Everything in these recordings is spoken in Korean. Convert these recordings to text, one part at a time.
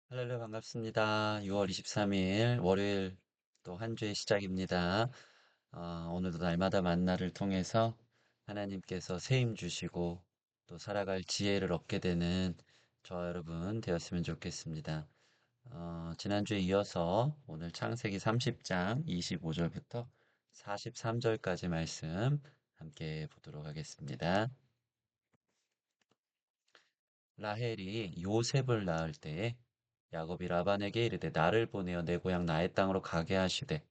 할렐루야 반갑습니다. 6월 23일 월요일 또 한 주의 시작입니다. 오늘도 날마다 만나를 통해서 하나님께서 새 힘 주시고 또 살아갈 지혜를 얻게 되는 저와 여러분 되었으면 좋겠습니다. 지난주에 이어서 오늘 창세기 30장 25절부터 43절까지 말씀 함께 보도록 하겠습니다. 라헬이 요셉을 낳을 때에 야곱이 라반에게 이르되 나를 보내어 내 고향 나의 땅으로 가게 하시되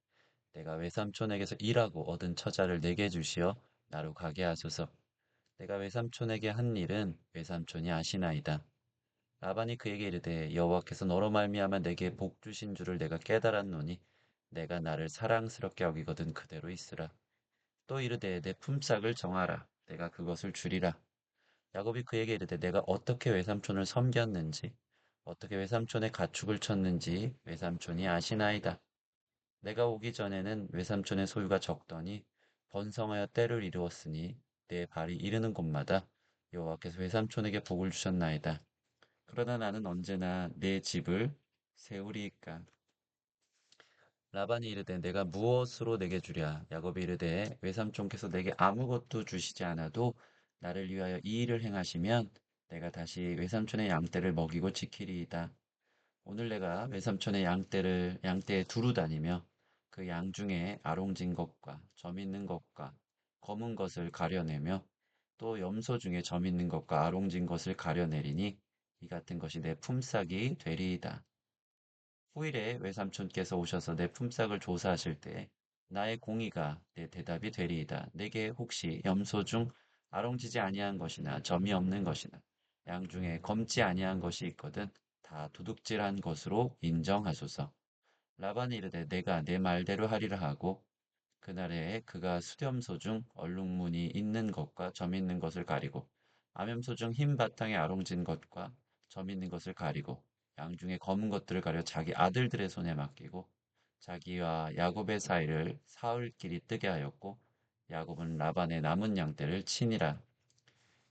내가 외삼촌에게서 일하고 얻은 처자를 내게 주시어 나로 가게 하소서. 내가 외삼촌에게 한 일은 외삼촌이 아시나이다. 라반이 그에게 이르되 여호와께서 너로 말미암아 내게 복 주신 줄을 내가 깨달았노니 내가 나를 사랑스럽게 여기거든 그대로 있으라. 또 이르되 내 품삯을 정하라. 내가 그것을 주리라. 야곱이 그에게 이르되 내가 어떻게 외삼촌을 섬겼는지 어떻게 외삼촌의 가축을 쳤는지 외삼촌이 아시나이다. 내가 오기 전에는 외삼촌의 소유가 적더니 번성하여 때를 이루었으니 내 발이 이르는 곳마다 여호와께서 외삼촌에게 복을 주셨나이다. 그러나 나는 언제나 내 집을 세우리이까. 라반이 이르되 내가 무엇으로 내게 주랴. 야곱이 이르되 외삼촌께서 내게 아무것도 주시지 않아도 나를 위하여 이 일을 행하시면 내가 다시 외삼촌의 양떼를 먹이고 지키리이다. 오늘 내가 외삼촌의 양떼에 두루 다니며 그 양 중에 아롱진 것과 점 있는 것과 검은 것을 가려내며 또 염소 중에 점 있는 것과 아롱진 것을 가려내리니 이 같은 것이 내 품삯이 되리이다. 후일에 외삼촌께서 오셔서 내 품삯을 조사하실 때 나의 공의가 내 대답이 되리이다. 내게 혹시 염소 중 아롱지지 아니한 것이나 점이 없는 것이나 양 중에 검지 아니한 것이 있거든 다 도둑질한 것으로 인정하소서. 라반이 이르되 내가 내 말대로 하리라 하고 그날에 그가 수렴소 중 얼룩무늬 있는 것과 점 있는 것을 가리고 암염소 중 흰 바탕에 아롱진 것과 점 있는 것을 가리고 양 중에 검은 것들을 가려 자기 아들들의 손에 맡기고 자기와 야곱의 사이를 사흘길이 뜨게 하였고 야곱은 라반의 남은 양떼를 치니라.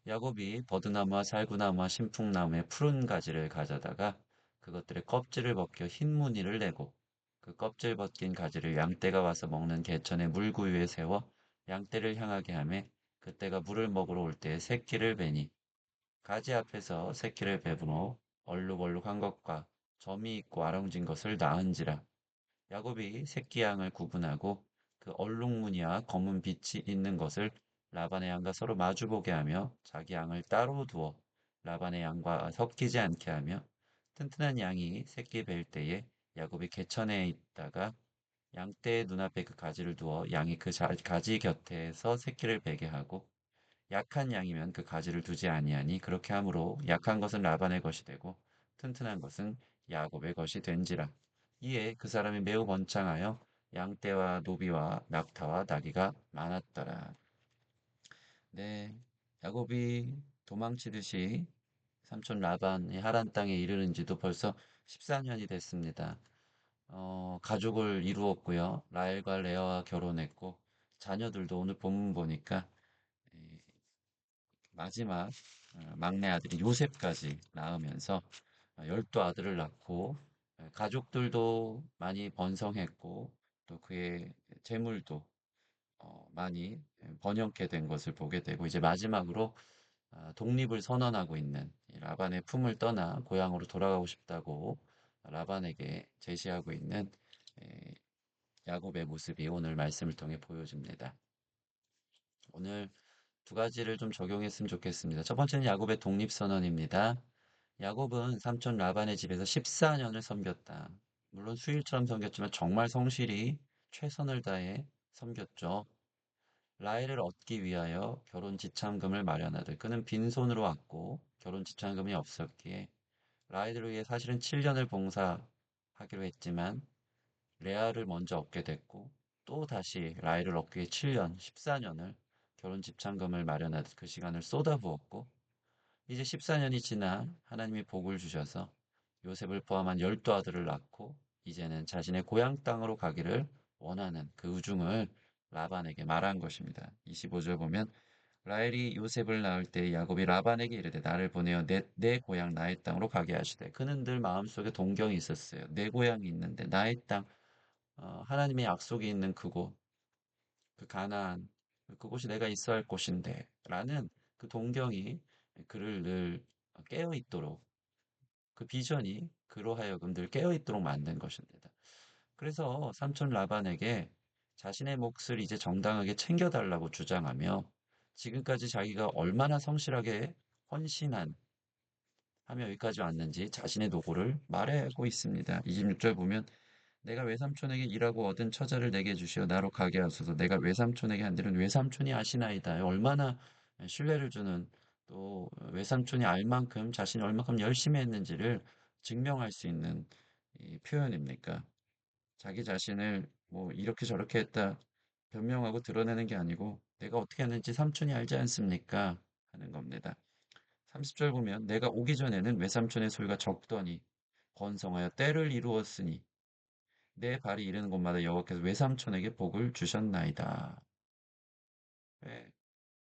야곱이 버드나무와 살구나무와 신풍나무의 푸른 가지를 가져다가 그것들의 껍질을 벗겨 흰 무늬를 내고 그 껍질 벗긴 가지를 양떼가 와서 먹는 개천의 물구 위에 세워 양떼를 향하게 하며 그때가 물을 먹으러 올 때에 새끼를 베니 가지 앞에서 새끼를 베분 후 얼룩얼룩한 것과 점이 있고 아롱진 것을 낳은지라. 야곱이 새끼 양을 구분하고 그 얼룩무늬와 검은 빛이 있는 것을 라반의 양과 서로 마주보게 하며 자기 양을 따로 두어 라반의 양과 섞이지 않게 하며 튼튼한 양이 새끼 뵐 때에 야곱이 개천에 있다가 양떼의 눈앞에 그 가지를 두어 양이 그 가지 곁에서 새끼를 베게 하고 약한 양이면 그 가지를 두지 아니하니 그렇게 함으로 약한 것은 라반의 것이 되고 튼튼한 것은 야곱의 것이 된지라. 이에 그 사람이 매우 번창하여 양떼와 노비와 낙타와 나귀가 많았더라. 네, 야곱이 도망치듯이 삼촌 라반이 하란 땅에 이르는 지도 벌써 14년이 됐습니다. 가족을 이루었고요. 라헬과 레아와 결혼했고 자녀들도 오늘 본문 보니까 마지막 막내 아들이 요셉까지 낳으면서 12 아들을 낳고 가족들도 많이 번성했고 또 그의 재물도 많이 번영케 된 것을 보게 되고 이제 마지막으로 독립을 선언하고 있는 이 라반의 품을 떠나 고향으로 돌아가고 싶다고 라반에게 제시하고 있는 에, 야곱의 모습이 오늘 말씀을 통해 보여집니다. 오늘 2가지를 좀 적용했으면 좋겠습니다. 첫 번째는 야곱의 독립선언입니다. 야곱은 삼촌 라반의 집에서 14년을 섬겼다. 물론 수일처럼 섬겼지만 정말 성실히 최선을 다해 섬겼죠. 라헬을 얻기 위하여 결혼 지참금을 마련하되 그는 빈손으로 왔고 결혼 지참금이 없었기에 라헬을 위해 사실은 7년을 봉사하기로 했지만 레아를 먼저 얻게 됐고 또 다시 라헬을 얻기 위해 7년, 14년을 결혼 지참금을 마련하듯 그 시간을 쏟아부었고 이제 14년이 지나 하나님이 복을 주셔서 요셉을 포함한 12 아들을 낳고 이제는 자신의 고향 땅으로 가기를 원하는 그 우중을 라반에게 말한 것입니다. 25절 보면 라헬이 요셉을 낳을 때 야곱이 라반에게 이르되 나를 보내어 내 고향 나의 땅으로 가게 하시되 그는 늘 마음속에 동경이 있었어요. 내 고향이 있는데 나의 땅, 하나님의 약속이 있는 그곳, 그 가나안, 그곳이 내가 있어야 할 곳인데 라는 그 동경이 그를 늘 깨어 있도록 그 비전이 그로 하여금 늘 깨어 있도록 만든 것입니다. 그래서 삼촌 라반에게 자신의 몫을 이제 정당하게 챙겨달라고 주장하며 지금까지 자기가 얼마나 성실하게 헌신한 하며 여기까지 왔는지 자신의 노고를 말하고 있습니다. 26절 보면 내가 외삼촌에게 일하고 얻은 처자를 내게 주시어 나로 가게 하소서. 내가 외삼촌에게 한 일은 외삼촌이 아시나이다. 얼마나 신뢰를 주는 또 외삼촌이 알 만큼 자신이 얼마큼 열심히 했는지를 증명할 수 있는 이 표현입니까? 자기 자신을 뭐 이렇게 저렇게 했다 변명하고 드러내는 게 아니고 내가 어떻게 했는지 삼촌이 알지 않습니까? 하는 겁니다. 30절 보면 내가 오기 전에는 외삼촌의 소유가 적더니 번성하여 때를 이루었으니 내 발이 이르는 곳마다 여호와께서 외삼촌에게 복을 주셨나이다. 예,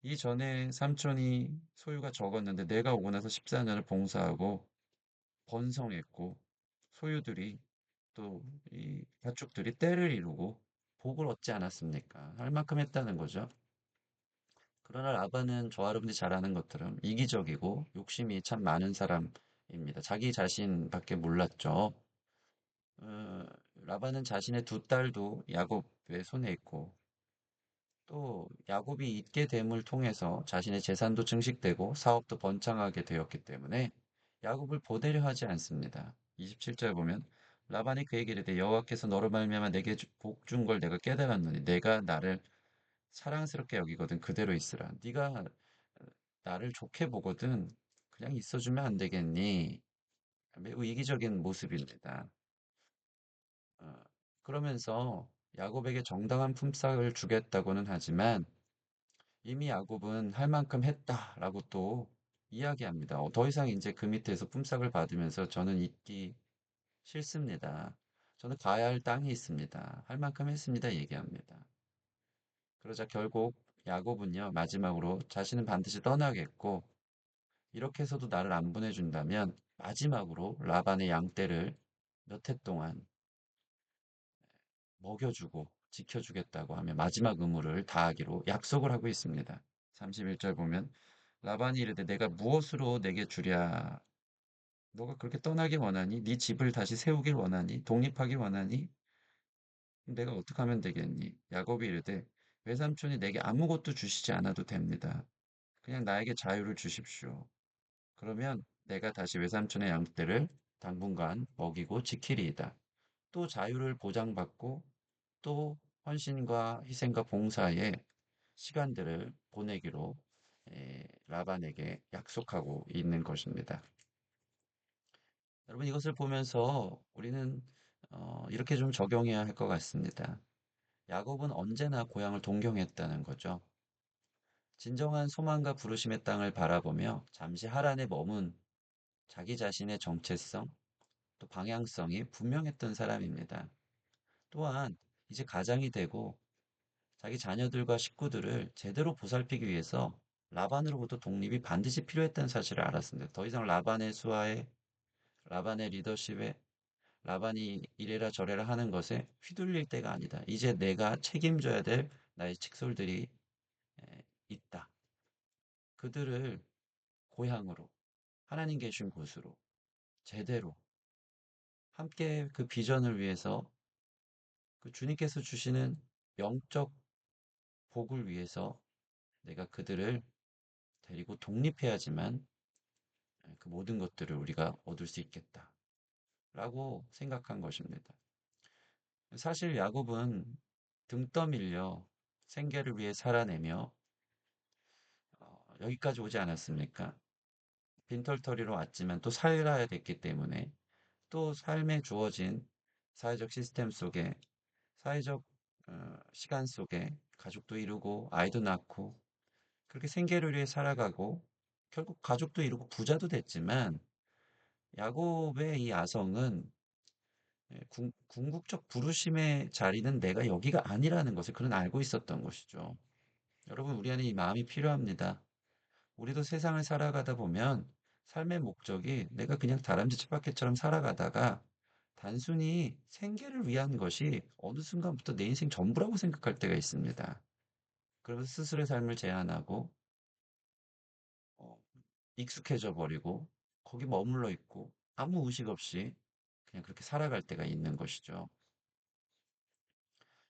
이전에 삼촌이 소유가 적었는데 내가 오고 나서 14년을 봉사하고 번성했고 소유들이 또 이 가축들이 때를 이루고 복을 얻지 않았습니까? 할 만큼 했다는 거죠. 그러나 라반은 저와 여러분들이 잘 아는 것처럼 이기적이고 욕심이 참 많은 사람입니다. 자기 자신밖에 몰랐죠. 어, 라반은 자신의 두 딸도 야곱의 손에 있고 또 야곱이 있게 됨을 통해서 자신의 재산도 증식되고 사업도 번창하게 되었기 때문에 야곱을 보내려 하지 않습니다. 27절 보면 라반이 그에게 이르되 여호와께서 너로 말미암아 내게 복 준 걸 내가 깨달았노니 내가 나를 사랑스럽게 여기거든 그대로 있으라. 네가 나를 좋게 보거든 그냥 있어주면 안 되겠니? 매우 이기적인 모습입니다. 어, 그러면서 야곱에게 정당한 품삯을 주겠다고는 하지만 이미 야곱은 할 만큼 했다라고 또 이야기합니다. 더 이상 이제 그 밑에서 품삯을 받으면서 저는 있기 싫습니다. 저는 가야 할 땅이 있습니다. 할 만큼 했습니다. 얘기합니다. 그러자 결국 야곱은요, 마지막으로 자신은 반드시 떠나겠고, 이렇게 해서도 나를 안 보내준다면 마지막으로 라반의 양떼를 몇 해 동안 먹여주고 지켜주겠다고 하며 마지막 의무를 다하기로 약속을 하고 있습니다. 31절 보면 라반이 이르되 내가 무엇으로 내게 주랴? 너가 그렇게 떠나기 원하니? 네 집을 다시 세우길 원하니? 독립하기 원하니? 내가 어떻게 하면 되겠니? 야곱이 이르되 외삼촌이 내게 아무것도 주시지 않아도 됩니다. 그냥 나에게 자유를 주십시오. 그러면 내가 다시 외삼촌의 양떼를 당분간 먹이고 지키리이다. 또 자유를 보장받고 또 헌신과 희생과 봉사의 시간들을 보내기로 라반에게 약속하고 있는 것입니다. 여러분 이것을 보면서 우리는 이렇게 좀 적용해야 할 것 같습니다. 야곱은 언제나 고향을 동경했다는 거죠. 진정한 소망과 부르심의 땅을 바라보며 잠시 하란에 머문 자기 자신의 정체성, 또 방향성이 분명했던 사람입니다. 또한 이제 가장이 되고 자기 자녀들과 식구들을 제대로 보살피기 위해서 라반으로부터 독립이 반드시 필요했다는 사실을 알았습니다. 더 이상 라반의 수하에, 라반의 리더십에, 라반이 이래라 저래라 하는 것에 휘둘릴 때가 아니다. 이제 내가 책임져야 될 나의 칙솔들이 있다. 그들을 고향으로, 하나님 계신 곳으로, 제대로, 함께 그 비전을 위해서 그 주님께서 주시는 영적 복을 위해서 내가 그들을 데리고 독립해야지만 그 모든 것들을 우리가 얻을 수 있겠다. 라고 생각한 것입니다. 사실 야곱은 등 떠밀려 생계를 위해 살아내며 여기까지 오지 않았습니까? 빈털터리로 왔지만 또 살아야 됐기 때문에 또 삶에 주어진 사회적 시스템 속에 사회적 시간 속에 가족도 이루고 아이도 낳고 그렇게 생계를 위해 살아가고 결국 가족도 이루고 부자도 됐지만 야곱의 이 아성은 궁극적 부르심의 자리는 내가 여기가 아니라는 것을 그는 알고 있었던 것이죠. 여러분, 우리 안에 이 마음이 필요합니다. 우리도 세상을 살아가다 보면 삶의 목적이 내가 그냥 다람쥐 쳇바퀴처럼 살아가다가 단순히 생계를 위한 것이 어느 순간부터 내 인생 전부라고 생각할 때가 있습니다. 그러면서 스스로의 삶을 제한하고 어, 익숙해져 버리고 거기 머물러 있고 아무 의식 없이 그냥 그렇게 살아갈 때가 있는 것이죠.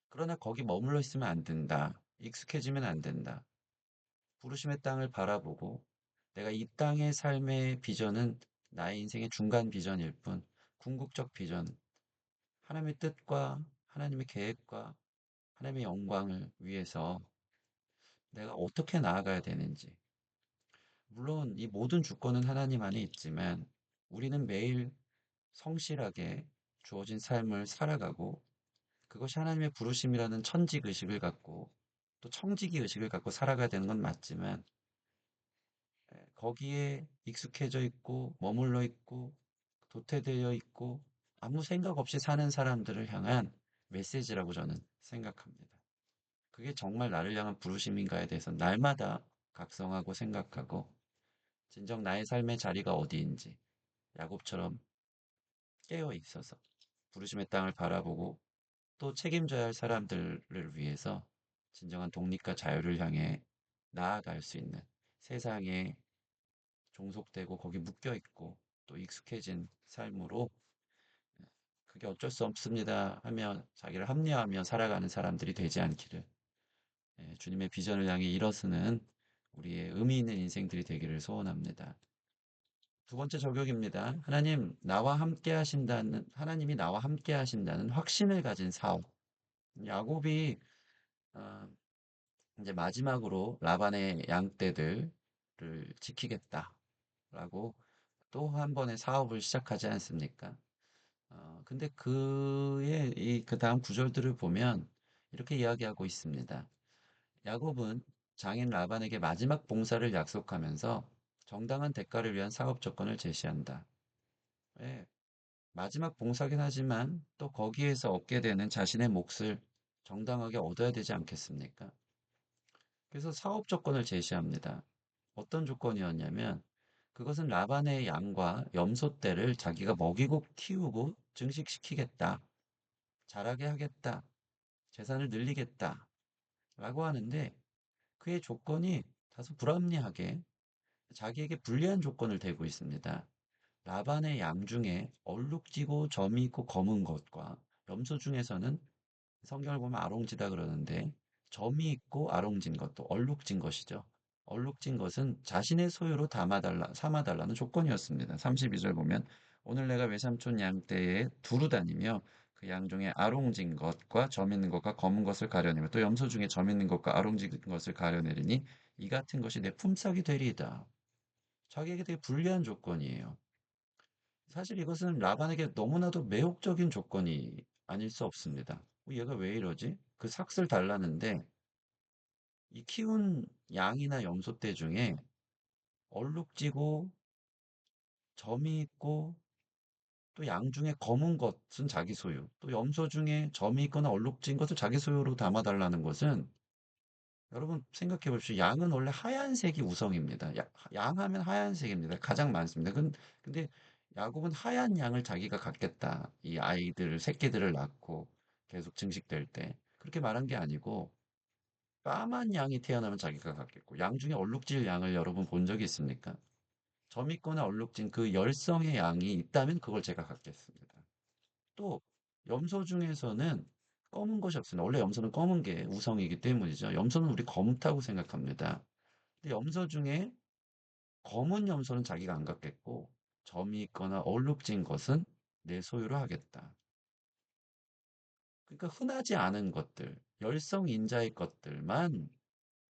그러나 거기 머물러 있으면 안 된다. 익숙해지면 안 된다. 부르심의 땅을 바라보고 내가 이 땅의 삶의 비전은 나의 인생의 중간 비전일 뿐 궁극적 비전, 하나님의 뜻과 하나님의 계획과 하나님의 영광을 위해서 내가 어떻게 나아가야 되는지. 물론 이 모든 주권은 하나님 안에 있지만 우리는 매일 성실하게 주어진 삶을 살아가고 그것이 하나님의 부르심이라는 천직 의식을 갖고 또 청지기 의식을 갖고 살아가야 되는 건 맞지만 거기에 익숙해져 있고 머물러 있고 도태되어 있고 아무 생각 없이 사는 사람들을 향한 메시지라고 저는 생각합니다. 그게 정말 나를 향한 부르심인가에 대해서 날마다 각성하고 생각하고 진정 나의 삶의 자리가 어디인지 야곱처럼 깨어 있어서 부르심의 땅을 바라보고 또 책임져야 할 사람들을 위해서 진정한 독립과 자유를 향해 나아갈 수 있는 세상에 종속되고 거기 묶여 있고 또 익숙해진 삶으로 그게 어쩔 수 없습니다 하며 자기를 합리화하며 살아가는 사람들이 되지 않기를 주님의 비전을 향해 일어서는 우리의 의미 있는 인생들이 되기를 소원합니다. 두 번째 적용입니다. 하나님이 나와 함께 하신다는 확신을 가진 사업. 야곱이 어, 이제 마지막으로 라반의 양떼들을 지키겠다라고 또 한 번의 사업을 시작하지 않습니까? 근데 그 다음 구절들을 보면 이렇게 이야기하고 있습니다. 야곱은 장인 라반에게 마지막 봉사를 약속하면서 정당한 대가를 위한 사업 조건을 제시한다. 예, 마지막 봉사긴 하지만 또 거기에서 얻게 되는 자신의 몫을 정당하게 얻어야 되지 않겠습니까? 그래서 사업 조건을 제시합니다. 어떤 조건이었냐면 그것은 라반의 양과 염소 떼를 자기가 먹이고 키우고 증식시키겠다. 자라게 하겠다. 재산을 늘리겠다. 라고 하는데 그의 조건이 다소 불합리하게 자기에게 불리한 조건을 대고 있습니다. 라반의 양 중에 얼룩지고 점이 있고 검은 것과 염소 중에서는 성경을 보면 아롱지다 그러는데 점이 있고 아롱진 것도 얼룩진 것이죠. 얼룩진 것은 자신의 소유로 삼아달라는 조건이었습니다. 32절 보면 오늘 내가 외삼촌 양 떼에 두루 다니며 그 양 중에 아롱진 것과 점 있는 것과 검은 것을 가려내며 또 염소 중에 점 있는 것과 아롱진 것을 가려내리니 이 같은 것이 내 품삯이 되리이다. 자기에게 되게 불리한 조건이에요. 사실 이것은 라반에게 너무나도 매혹적인 조건이 아닐 수 없습니다. 얘가 왜 이러지? 그 삭슬 달라는데 이 키운 양이나 염소떼 중에 얼룩지고 점이 있고 또 양 중에 검은 것은 자기 소유, 또 염소 중에 점이 있거나 얼룩진 것을 자기 소유로 담아달라는 것은 여러분 생각해 보십시오. 양은 원래 하얀색이 우성입니다. 양 하면 하얀색입니다. 가장 많습니다. 근데 야곱은 하얀 양을 자기가 갖겠다. 이 새끼들을 낳고 계속 증식될 때. 그렇게 말한 게 아니고, 까만 양이 태어나면 자기가 갖겠고, 양 중에 얼룩질 양을 여러분 본 적이 있습니까? 점 있거나 얼룩진 그 열성의 양이 있다면 그걸 제가 갖겠습니다. 또 염소 중에서는 검은 것이 없습니다. 원래 염소는 검은 게 우성이기 때문이죠. 염소는 우리 검다고 생각합니다. 근데 염소 중에 검은 염소는 자기가 안 갖겠고 점이 있거나 얼룩진 것은 내 소유로 하겠다. 그러니까 흔하지 않은 것들, 열성인자의 것들만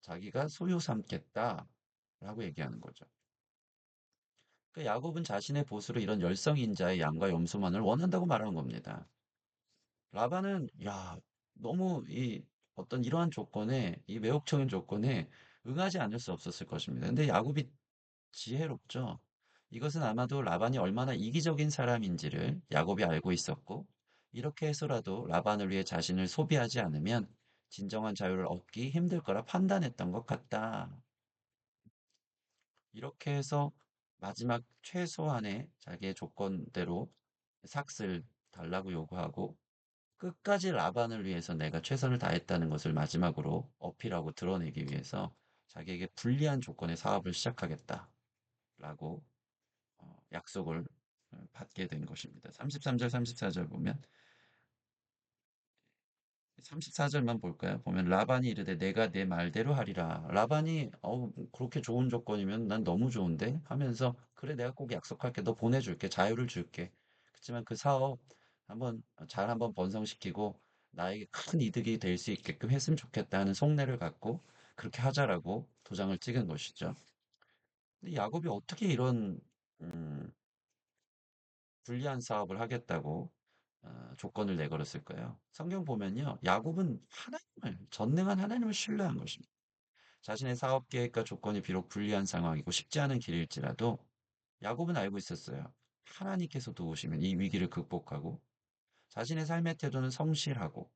자기가 소유 삼겠다라고 얘기하는 거죠. 그러니까 야곱은 자신의 보수로 이런 열성인자의 양과 염소만을 원한다고 말하는 겁니다. 라반은 너무 이 어떤 이러한 조건에 이 매혹적인 조건에 응하지 않을 수 없었을 것입니다. 근데 야곱이 지혜롭죠. 이것은 아마도 라반이 얼마나 이기적인 사람인지를 야곱이 알고 있었고 이렇게 해서라도 라반을 위해 자신을 소비하지 않으면 진정한 자유를 얻기 힘들 거라 판단했던 것 같다. 이렇게 해서 마지막 최소한의 자기의 조건대로 삭스를 달라고 요구하고 끝까지 라반을 위해서 내가 최선을 다했다는 것을 마지막으로 어필하고 드러내기 위해서 자기에게 불리한 조건의 사업을 시작하겠다라고 약속을 받게 된 것입니다. 33절, 34절 보면 34절만 볼까요? 보면 라반이 이르되 내가 내 말대로 하리라. 라반이 그렇게 좋은 조건이면 난 너무 좋은데 하면서 그래 내가 꼭 약속할게. 너 보내줄게. 자유를 줄게. 그렇지만 그 사업 한번 번성시키고 나에게 큰 이득이 될 수 있게끔 했으면 좋겠다 하는 속내를 갖고 그렇게 하자라고 도장을 찍은 것이죠. 근데 야곱이 어떻게 이런 음, 불리한 사업을 하겠다고 조건을 내걸었을까요? 성경 보면요. 야곱은 전능한 하나님을 신뢰한 것입니다. 자신의 사업 계획과 조건이 비록 불리한 상황이고 쉽지 않은 길일지라도 야곱은 알고 있었어요. 하나님께서 도우시면 이 위기를 극복하고 자신의 삶의 태도는 성실하고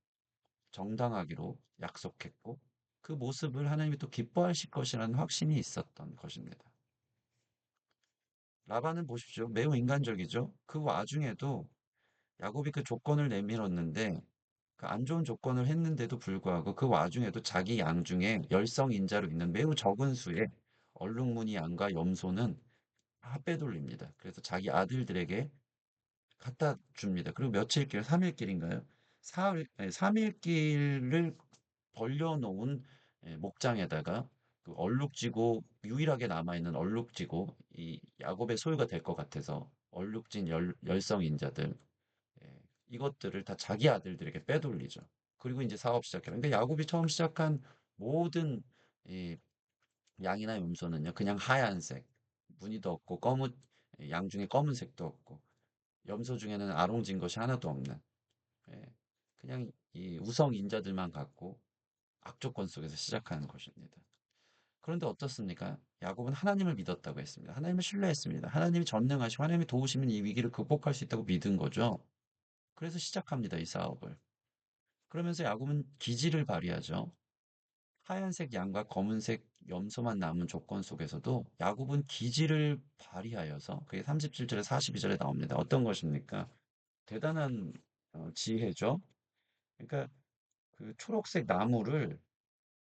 정당하기로 약속했고 그 모습을 하나님이 또 기뻐하실 것이라는 확신이 있었던 것입니다. 라반은 보십시오. 매우 인간적이죠. 그 와중에도 야곱이 그 조건을 내밀었는데 그 안 좋은 조건을 했는데도 불구하고 그 와중에도 자기 양 중에 열성인자로 있는 매우 적은 수의 얼룩무늬 양과 염소는 다 빼돌립니다. 그래서 자기 아들들에게 갖다 줍니다. 그리고 며칠길, 3일길인가요? 사흘, 3일길을 벌려놓은 목장에다가 그 얼룩지고 유일하게 남아있는 얼룩지고 이 야곱의 소유가 될 것 같아서 얼룩진 열성인자들 이것들을 다 자기 아들들에게 빼돌리죠. 그리고 이제 사업 시작해요. 그러니까 야곱이 처음 시작한 모든 이 양이나 염소는요, 그냥 하얀색, 무늬도 없고 양 중에 검은색도 없고 염소 중에는 아롱진 것이 하나도 없는 예, 그냥 이 우성 인자들만 갖고 악조건 속에서 시작하는 것입니다. 그런데 어떻습니까? 야곱은 하나님을 믿었다고 했습니다. 하나님을 신뢰했습니다. 하나님이 전능하시고 하나님이 도우시면 이 위기를 극복할 수 있다고 믿은 거죠. 그래서 시작합니다, 이 사업을. 그러면서 야곱은 기지를 발휘하죠. 하얀색 양과 검은색 염소만 남은 조건 속에서도 야곱은 기지를 발휘하여서 그게 37절에 42절에 나옵니다. 어떤 것입니까? 대단한 지혜죠. 그러니까 그 초록색 나무를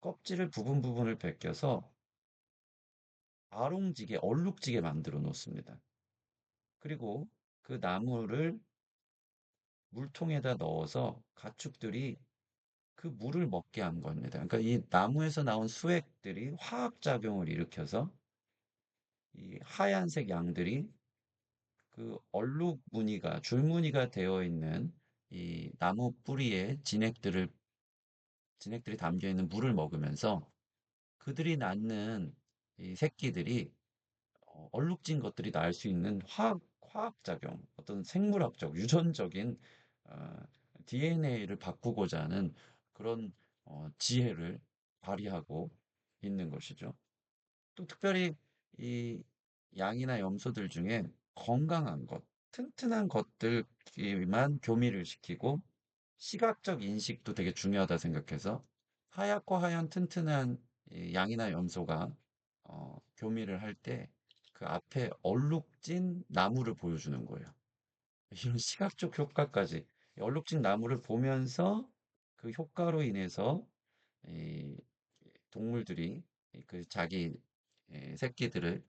껍질을 부분 부분을 벗겨서 아롱지게 얼룩지게 만들어 놓습니다. 그리고 그 나무를 물통에다 넣어서 가축들이 그 물을 먹게 한 겁니다. 그러니까 이 나무에서 나온 수액들이 화학작용을 일으켜서 이 하얀색 양들이 그 얼룩 무늬가, 줄무늬가 되어 있는 이 나무 뿌리에 진액들이 담겨 있는 물을 먹으면서 그들이 낳는 이 새끼들이 얼룩진 것들이 날 수 있는 화학작용, 어떤 생물학적, 유전적인 DNA를 바꾸고자 하는 그런 지혜를 발휘하고 있는 것이죠. 또 특별히 이 양이나 염소들 중에 건강한 것, 튼튼한 것들만 교미를 시키고 시각적 인식도 되게 중요하다 생각해서 하얗고 하얀 튼튼한 이 양이나 염소가 교미를 할 때 그 앞에 얼룩진 나무를 보여주는 거예요. 이런 시각적 효과까지 얼룩진 나무를 보면서 그 효과로 인해서 이 동물들이 그 자기 새끼들을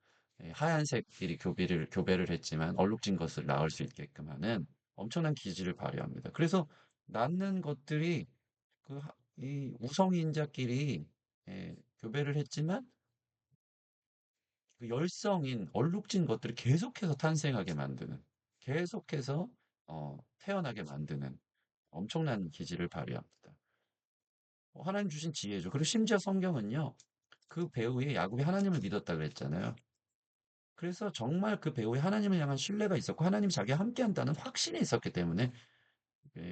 하얀색끼리 교배를 했지만 얼룩진 것을 낳을 수 있게끔 하는 엄청난 기지를 발휘합니다. 그래서 낳는 것들이 이 우성인자끼리 교배를 했지만 그 열성인 얼룩진 것들이 계속해서 탄생하게 만드는, 계속해서 태어나게 만드는 엄청난 기지를 발휘합니다. 하나님 주신 지혜죠. 그리고 심지어 성경은요, 그 배우의 야곱이 하나님을 믿었다 그랬잖아요. 그래서 정말 그 배우의 하나님을 향한 신뢰가 있었고 하나님이 자기와 함께한다는 확신이 있었기 때문에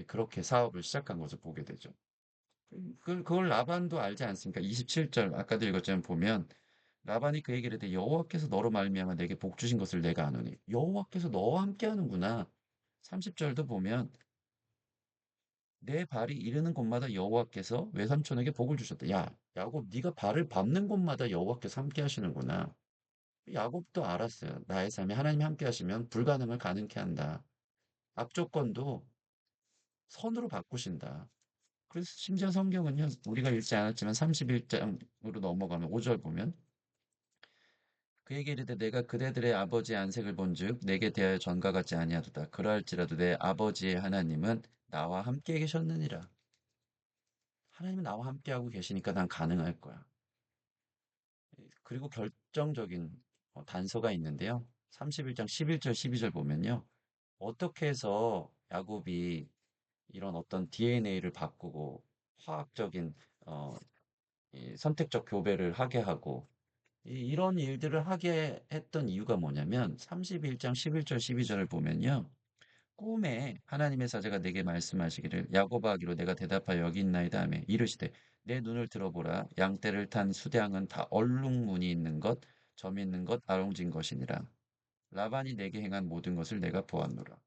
그렇게 사업을 시작한 것을 보게 되죠. 그걸 라반도 알지 않습니까? 27절 아까도 읽었지만 보면 라반이 그에게 이르되 여호와께서 너로 말미암아 내게 복 주신 것을 내가 아노니 여호와께서 너와 함께하는구나. 30절도 보면 내 발이 이르는 곳마다 여호와께서 외삼촌에게 복을 주셨다. 야, 야곱, 네가 발을 밟는 곳마다 여호와께서 함께 하시는구나. 야곱도 알았어요. 나의 삶에 하나님이 함께 하시면 불가능을 가능케 한다. 앞조건도 선으로 바꾸신다. 그래서 심지어 성경은요, 우리가 읽지 않았지만 31장으로 넘어가면 5절 보면 그에게 이르되 내가 그대들의 아버지의 안색을 본즉 내게 대하여 전과 같지 아니하도다. 그러할지라도 내 아버지의 하나님은 나와 함께 계셨느니라. 하나님은 나와 함께하고 계시니까 난 가능할 거야. 그리고 결정적인 단서가 있는데요. 31장 11절 12절 보면요. 어떻게 해서 야곱이 이런 어떤 DNA를 바꾸고 화학적인 어, 이 선택적 교배를 하게 하고 이런 일들을 하게 했던 이유가 뭐냐면 31장 11절 12절을 보면요. 꿈에 하나님의 사자가 내게 말씀하시기를 야곱아 하기로 내가 대답하여 여기 있나이다 하며 이르시되 내 눈을 들어보라 양떼를 탄 수량은 다 얼룩무늬 있는 것 점이 있는 것 아롱진 것이니라 라반이 내게 행한 모든 것을 내가 보았노라.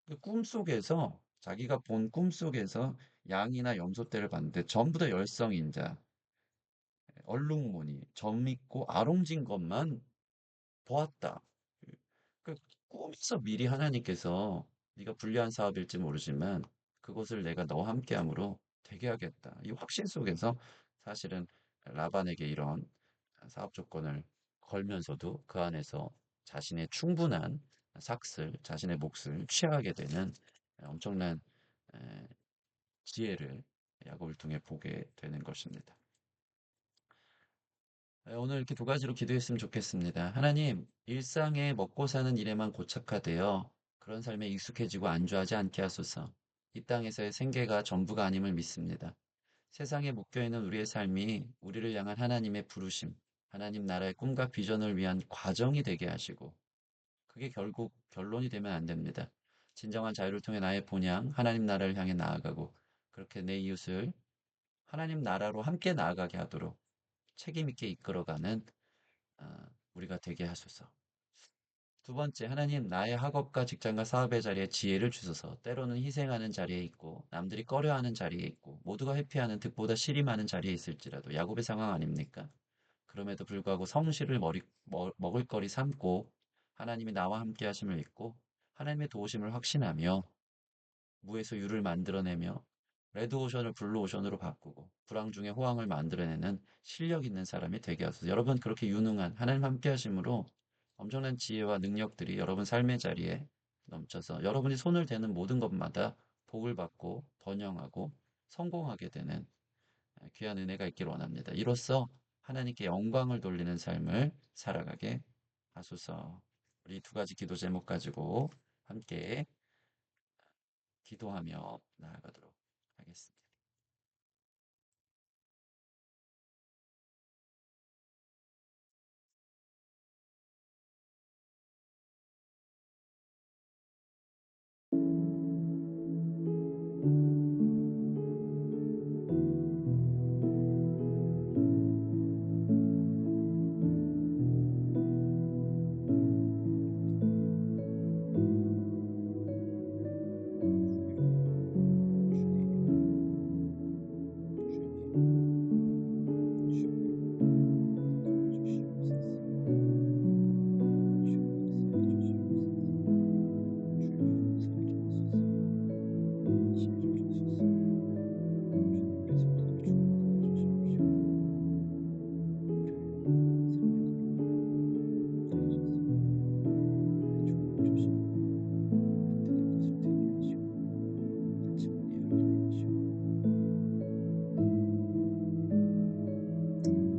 그 꿈속에서 자기가 본 꿈속에서 양이나 염소떼를 봤는데 전부 다 열성인자 얼룩무늬 점 있고 아롱진 것만 보았다. 그 꿈에서 미리 하나님께서 네가 불리한 사업일지 모르지만 그것을 내가 너와 함께함으로 되게 하겠다. 이 확신 속에서 사실은 라반에게 이런 사업 조건을 걸면서도 그 안에서 자신의 충분한 삭슬, 자신의 몫을 취하게 되는 엄청난 에, 지혜를 야곱을 통해 보게 되는 것입니다. 오늘 이렇게 두 가지로 기도했으면 좋겠습니다. 하나님, 일상에 먹고 사는 일에만 고착화되어 그런 삶에 익숙해지고 안주하지 않게 하소서. 이 땅에서의 생계가 전부가 아님을 믿습니다. 세상에 묶여있는 우리의 삶이 우리를 향한 하나님의 부르심, 하나님 나라의 꿈과 비전을 위한 과정이 되게 하시고, 그게 결국 결론이 되면 안 됩니다. 진정한 자유를 통해 나의 본향, 하나님 나라를 향해 나아가고, 그렇게 내 이웃을 하나님 나라로 함께 나아가게 하도록 책임 있게 이끌어가는 우리가 되게 하소서. 두 번째, 하나님, 나의 학업과 직장과 사업의 자리에 지혜를 주소서. 때로는 희생하는 자리에 있고, 남들이 꺼려하는 자리에 있고, 모두가 회피하는 득보다 실이 많은 자리에 있을지라도, 야곱의 상황 아닙니까? 그럼에도 불구하고 성실을 먹을 거리 삼고, 하나님이 나와 함께 하심을 믿고, 하나님의 도우심을 확신하며, 무에서 유를 만들어내며, 레드오션을 블루오션으로 바꾸고, 불황 중에 호황을 만들어내는 실력 있는 사람이 되게 하소서. 여러분, 그렇게 유능한 하나님 함께 하심으로 엄청난 지혜와 능력들이 여러분 삶의 자리에 넘쳐서 여러분이 손을 대는 모든 것마다 복을 받고 번영하고 성공하게 되는 귀한 은혜가 있기를 원합니다. 이로써 하나님께 영광을 돌리는 삶을 살아가게 하소서. 우리 두 가지 기도 제목 가지고 함께 기도하며 나아가도록 하겠습니다.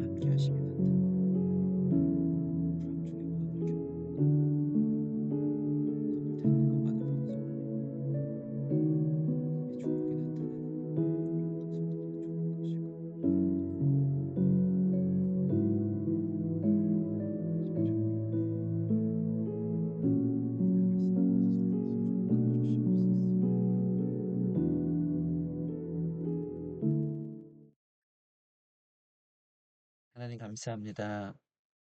함께 하시면 하나님 감사합니다.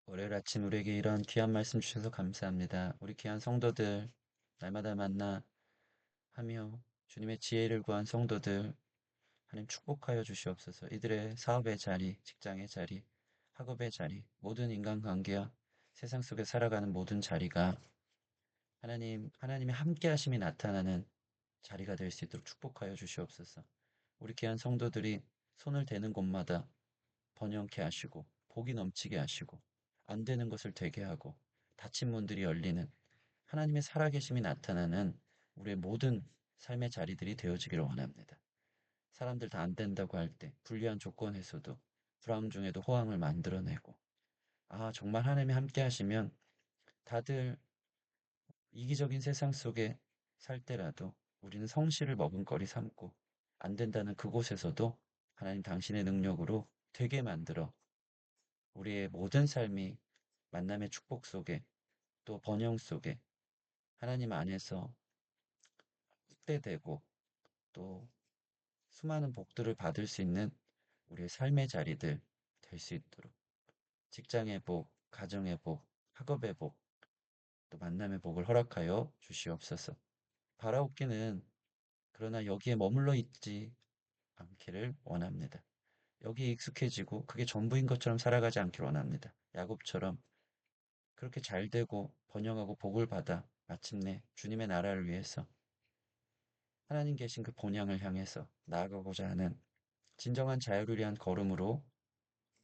월요일 아침 우리에게 이런 귀한 말씀 주셔서 감사합니다. 우리 귀한 성도들 날마다 만나 하며 주님의 지혜를 구한 성도들 하나님 축복하여 주시옵소서. 이들의 사업의 자리, 직장의 자리, 학업의 자리, 모든 인간관계와 세상 속에 살아가는 모든 자리가 하나님의 함께 하심이 나타나는 자리가 될 수 있도록 축복하여 주시옵소서. 우리 귀한 성도들이 손을 대는 곳마다 번영케 하시고, 복이 넘치게 하시고, 안 되는 것을 되게 하고, 닫힌 문들이 열리는 하나님의 살아계심이 나타나는 우리의 모든 삶의 자리들이 되어지기를 원합니다. 사람들 다 안 된다고 할 때, 불리한 조건에서도, 불황 중에도 호황을 만들어내고, 아, 정말 하나님이 함께 하시면 다들 이기적인 세상 속에 살 때라도 우리는 성실을 머금거리 삼고 안 된다는 그곳에서도 하나님 당신의 능력으로 되게 만들어 우리의 모든 삶이 만남의 축복 속에 또 번영 속에 하나님 안에서 흑대되고 또 수많은 복들을 받을 수 있는 우리의 삶의 자리들 될 수 있도록 직장의 복, 가정의 복, 학업의 복, 또 만남의 복을 허락하여 주시옵소서. 바라옵기는 그러나 여기에 머물러 있지 않기를 원합니다. 여기에 익숙해지고 그게 전부인 것처럼 살아가지 않기를 원합니다. 야곱처럼 그렇게 잘 되고 번영하고 복을 받아 마침내 주님의 나라를 위해서 하나님 계신 그 본향을 향해서 나아가고자 하는 진정한 자유를 위한 걸음으로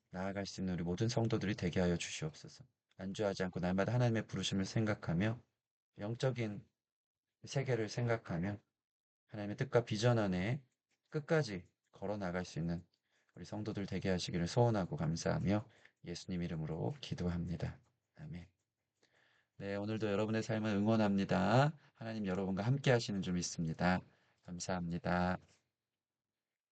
나아갈 수 있는 우리 모든 성도들이 되게 하여 주시옵소서. 안주하지 않고 날마다 하나님의 부르심을 생각하며 영적인 세계를 생각하며 하나님의 뜻과 비전 안에 끝까지 걸어 나갈 수 있는 우리 성도들 되게 하시기를 소원하고 감사하며 예수님 이름으로 기도합니다. 아멘. 네, 오늘도 여러분의 삶을 응원합니다. 하나님 여러분과 함께 하시는 줄 믿습니다. 감사합니다.